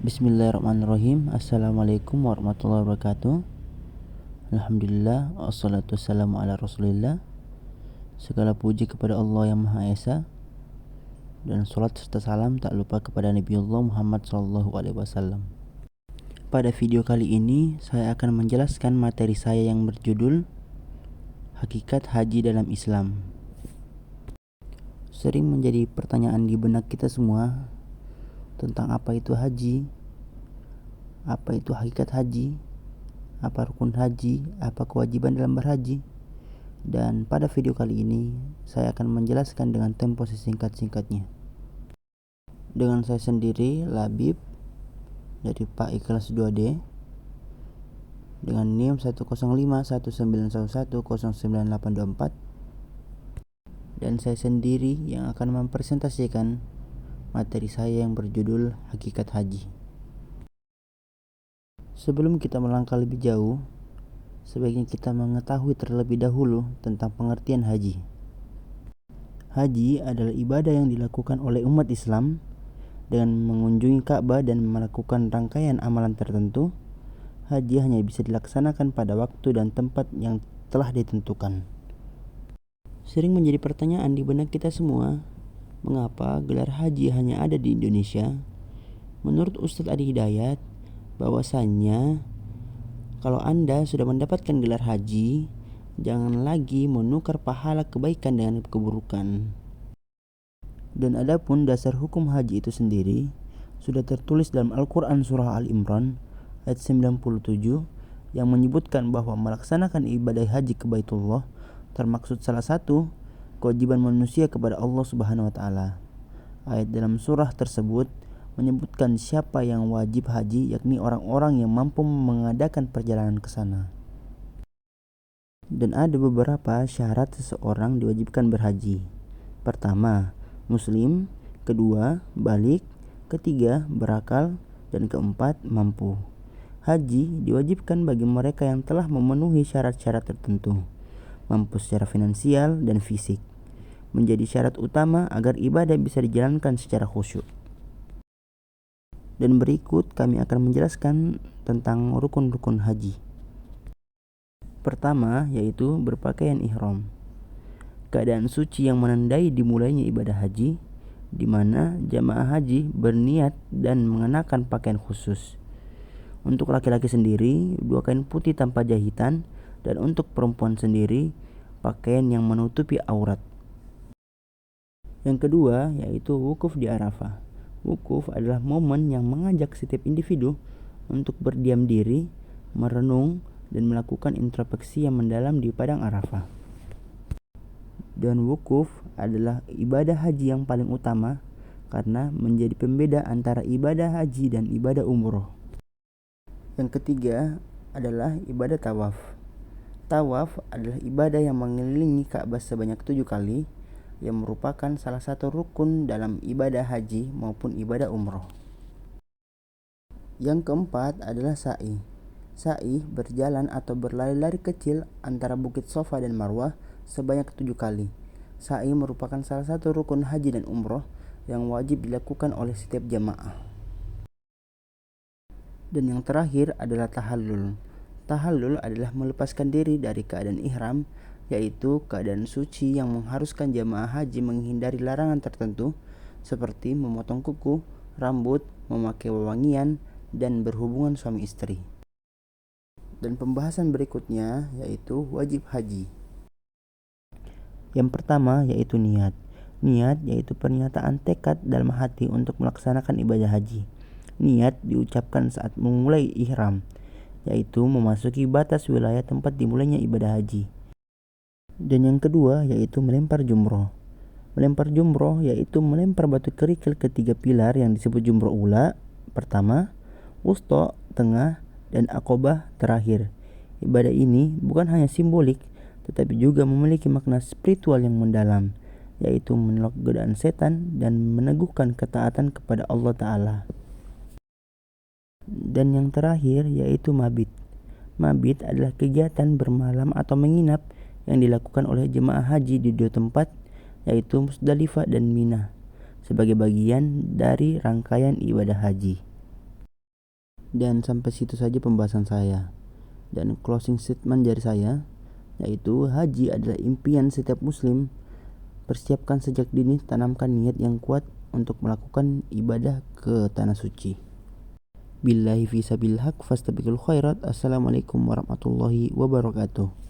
Bismillahirrahmanirrahim. Assalamualaikum warahmatullahi wabarakatuh. Alhamdulillah, wassalatu wassalamu ala rasulillah. Segala puji kepada Allah yang Maha Esa, dan salat serta salam tak lupa kepada Nabiullah Muhammad SAW. Pada video kali ini saya akan menjelaskan materi saya yang berjudul Hakikat Haji dalam Islam. Sering menjadi pertanyaan di benak kita semua tentang apa itu haji, apa itu hakikat haji, apa rukun haji, apa kewajiban dalam berhaji. Dan pada video kali ini saya akan menjelaskan dengan tempo sesingkat-singkatnya. Dengan saya sendiri, Labib dari Pak Ikhlas 2D, dengan NIM 1051911098824, dan saya sendiri yang akan mempresentasikan materi saya yang berjudul Hakikat Haji. Sebelum kita melangkah lebih jauh, sebaiknya kita mengetahui terlebih dahulu tentang pengertian haji. Haji adalah ibadah yang dilakukan oleh umat Islam dengan mengunjungi Ka'bah dan melakukan rangkaian amalan tertentu. Haji hanya bisa dilaksanakan pada waktu dan tempat yang telah ditentukan. Sering menjadi pertanyaan di benak kita semua, mengapa gelar haji hanya ada di Indonesia? Menurut Ustadz Adi Hidayat, bahwasannya kalau Anda sudah mendapatkan gelar haji, jangan lagi menukar pahala kebaikan dengan keburukan. Dan adapun dasar hukum haji itu sendiri sudah tertulis dalam Al-Quran Surah Al-Imran ayat 97 yang menyebutkan bahwa melaksanakan ibadah haji ke Baitullah termaksud salah satu kewajiban manusia kepada Allah Subhanahu wa Ta'ala. Ayat dalam surah tersebut menyebutkan siapa yang wajib haji, yakni orang-orang yang mampu mengadakan perjalanan ke sana. Dan ada beberapa syarat seseorang diwajibkan berhaji. Pertama, muslim. Kedua, balik. Ketiga, berakal. Dan keempat, mampu. Haji diwajibkan bagi mereka yang telah memenuhi syarat-syarat tertentu, mampu secara finansial dan fisik, menjadi syarat utama agar ibadah bisa dijalankan secara khusyuk. Dan berikut kami akan menjelaskan tentang rukun-rukun haji. Pertama, yaitu berpakaian ihram. Keadaan suci yang menandai dimulainya ibadah haji, di mana jamaah haji berniat dan mengenakan pakaian khusus. Untuk laki-laki sendiri, 2 kain putih tanpa jahitan, dan untuk perempuan sendiri, pakaian yang menutupi aurat. Yang kedua, yaitu wukuf di Arafah. Wukuf adalah momen yang mengajak setiap individu untuk berdiam diri, merenung, dan melakukan introspeksi yang mendalam di padang Arafah. Dan wukuf adalah ibadah haji yang paling utama karena menjadi pembeda antara ibadah haji dan ibadah umroh. Yang ketiga adalah ibadah tawaf. Tawaf adalah ibadah yang mengelilingi Ka'bah sebanyak 7 kali, yang merupakan salah satu rukun dalam ibadah haji maupun ibadah umroh. Yang keempat adalah sa'i. Sa'i berjalan atau berlari-lari kecil antara Bukit Sofa dan Marwah sebanyak 7 kali. Sa'i merupakan salah satu rukun haji dan umroh yang wajib dilakukan oleh setiap jamaah. Dan yang terakhir adalah tahallul. Tahallul adalah melepaskan diri dari keadaan ihram, yaitu keadaan suci yang mengharuskan jamaah haji menghindari larangan tertentu seperti memotong kuku, rambut, memakai wewangian, dan berhubungan suami istri. Dan pembahasan berikutnya yaitu wajib haji. Yang pertama yaitu niat. Niat yaitu pernyataan tekad dalam hati untuk melaksanakan ibadah haji. Niat diucapkan saat memulai ihram, yaitu memasuki batas wilayah tempat dimulainya ibadah haji. Dan yang kedua yaitu melempar jumroh. Melempar jumroh yaitu melempar batu kerikil ke 3 pilar yang disebut jumroh ula, pertama, wusta, tengah, dan aqobah terakhir. Ibadah ini bukan hanya simbolik, tetapi juga memiliki makna spiritual yang mendalam, yaitu menolak godaan setan dan meneguhkan ketaatan kepada Allah Ta'ala. Dan yang terakhir yaitu mabit. Mabit adalah kegiatan bermalam atau menginap yang dilakukan oleh jemaah haji di 2 tempat, yaitu Musdalifah dan Mina, sebagai bagian dari rangkaian ibadah haji. Dan sampai situ saja pembahasan saya. Dan closing statement dari saya, yaitu haji adalah impian setiap muslim. Persiapkan sejak dini, tanamkan niat yang kuat untuk melakukan ibadah ke tanah suci. Billahi fi sabilil haq fastabiqul khairat. Assalamualaikum warahmatullahi wabarakatuh.